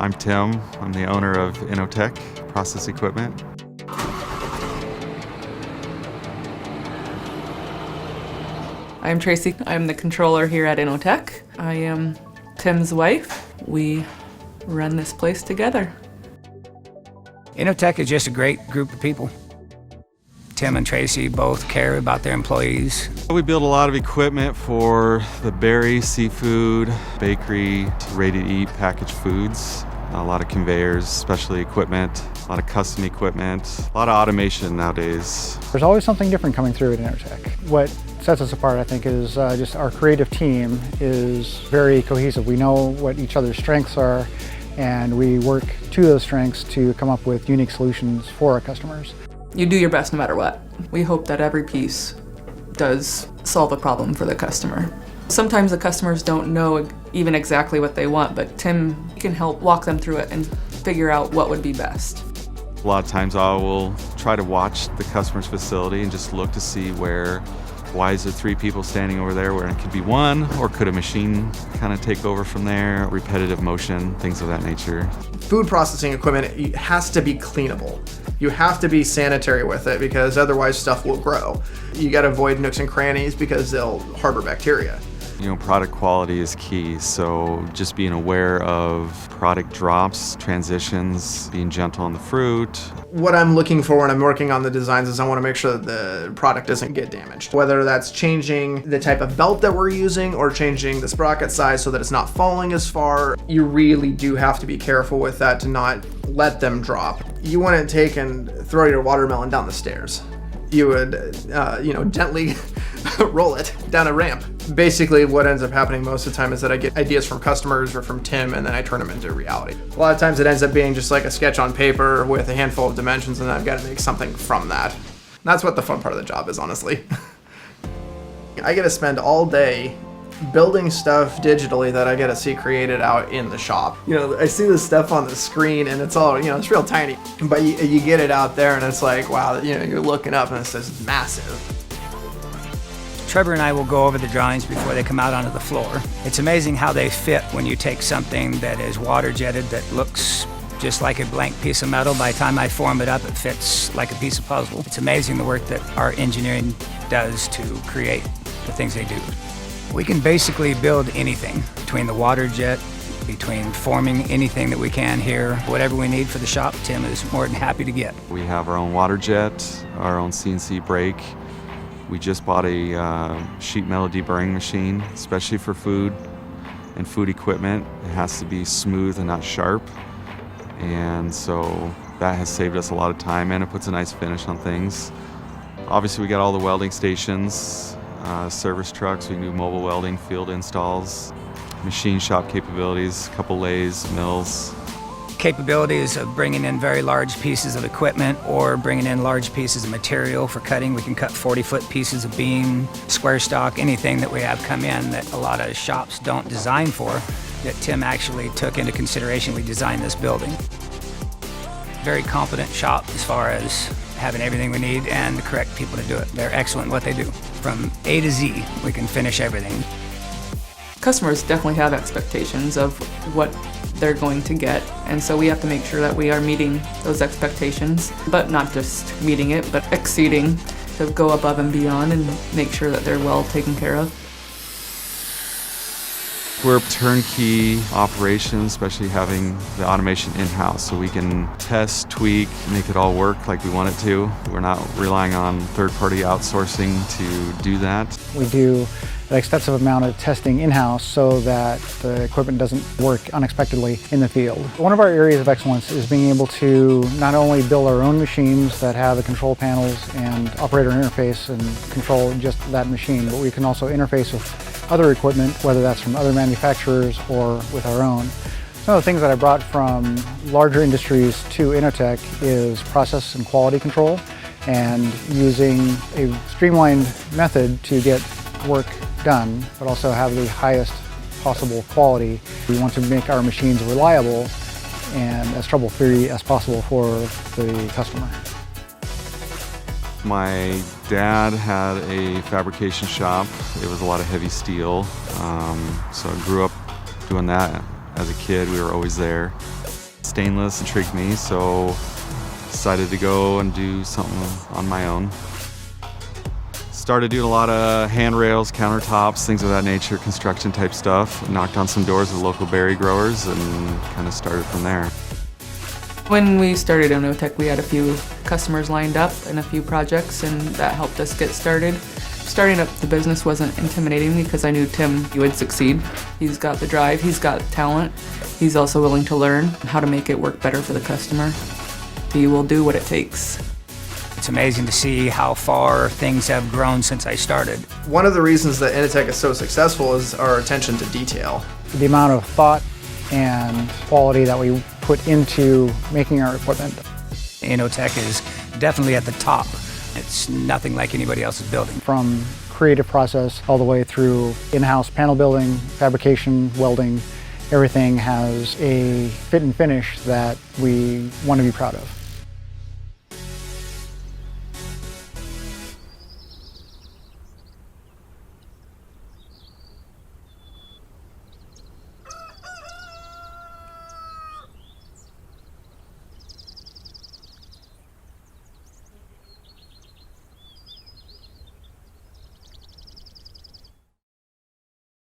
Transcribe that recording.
I'm Tim. I'm the owner of Innotech Process Equipment. I'm Tracy. I'm the controller here at Innotech. I am Tim's wife. We run this place together. Innotech is just a great group of people. Tim and Tracy both care about their employees. We build a lot of equipment for the berry, seafood, bakery, ready-to-eat packaged foods. A lot of conveyors, specialty equipment, a lot of custom equipment, a lot of automation nowadays. There's always something different coming through at Innotech. What sets us apart, I think, is just our creative team is very cohesive. We know what each other's strengths are, and we work to those strengths to come up with unique solutions for our customers. You do your best no matter what. We hope that every piece does solve a problem for the customer. Sometimes the customers don't know even exactly what they want, but Tim can help walk them through it and figure out what would be best. A lot of times I will try to watch the customer's facility and just look to see why is there 3 people standing over there where it could be 1, or could a machine kind of take over from there, repetitive motion, things of that nature. Food processing equipment has to be cleanable. You have to be sanitary with it because otherwise stuff will grow. You got to avoid nooks and crannies because they'll harbor bacteria. Product quality is key, so just being aware of product drops, transitions, being gentle on the fruit. What I'm looking for when I'm working on the designs is I want to make sure that the product doesn't get damaged. Whether that's changing the type of belt that we're using or changing the sprocket size so that it's not falling as far, you really do have to be careful with that to not let them drop. You wouldn't take and throw your watermelon down the stairs. You would, gently roll it down a ramp. Basically, what ends up happening most of the time is that I get ideas from customers or from Tim, and then I turn them into reality. A lot of times it ends up being just like a sketch on paper with a handful of dimensions, and I've got to make something from that. That's what the fun part of the job is, honestly. I get to spend all day building stuff digitally that I get to see created out in the shop. I see this stuff on the screen and it's all, it's real tiny, but you get it out there and it's like, wow, you're looking up and it's just massive. Trevor and I will go over the drawings before they come out onto the floor. It's amazing how they fit when you take something that is water jetted that looks just like a blank piece of metal. By the time I form it up, it fits like a piece of puzzle. It's amazing the work that our engineering does to create the things they do. We can basically build anything, between the water jet, between forming anything that we can here. Whatever we need for the shop, Tim is more than happy to get. We have our own water jet, our own CNC brake. We just bought a sheet metal deburring machine, especially for food and food equipment. It has to be smooth and not sharp. And so that has saved us a lot of time, and it puts a nice finish on things. Obviously, we got all the welding stations, service trucks. We do mobile welding, field installs, machine shop capabilities, a couple lathes, mills. Capabilities of bringing in very large pieces of equipment or bringing in large pieces of material for cutting. We can cut 40-foot pieces of beam, square stock, anything that we have come in that a lot of shops don't design for, that Tim actually took into consideration. We designed this building. Very competent shop as far as having everything we need and the correct people to do it. They're excellent at what they do. From A to Z, we can finish everything. Customers definitely have expectations of what they're going to get, and so we have to make sure that we are meeting those expectations, but not just meeting it, but exceeding, to go above and beyond and make sure that they're well taken care of. We're turnkey operations, especially having the automation in-house, so we can test, tweak, make it all work like we want it to. We're not relying on third-party outsourcing to do that. We do an extensive amount of testing in-house so that the equipment doesn't work unexpectedly in the field. One of our areas of excellence is being able to not only build our own machines that have the control panels and operator interface and control just that machine, but we can also interface with other equipment, whether that's from other manufacturers or with our own. Some of the things that I brought from larger industries to Innotech is process and quality control, and using a streamlined method to get work done, but also have the highest possible quality. We want to make our machines reliable and as trouble-free as possible for the customer. My dad had a fabrication shop. It was a lot of heavy steel, so I grew up doing that. As a kid, we were always there. stainless intrigued me, so decided to go and do something on my own. Started doing a lot of handrails, countertops, things of that nature, construction type stuff. Knocked on some doors with local berry growers and kind of started from there. When we started Innotech, we had a few customers lined up and a few projects, and that helped us get started. Starting up the business wasn't intimidating because I knew Tim would succeed. He's got the drive, he's got talent. He's also willing to learn how to make it work better for the customer. He will do what it takes. It's amazing to see how far things have grown since I started. One of the reasons that Innotech is so successful is our attention to detail. The amount of thought and quality that we put into making our equipment. Innotech is definitely at the top. It's nothing like anybody else is building. From creative process all the way through in-house panel building, fabrication, welding, everything has a fit and finish that we want to be proud of.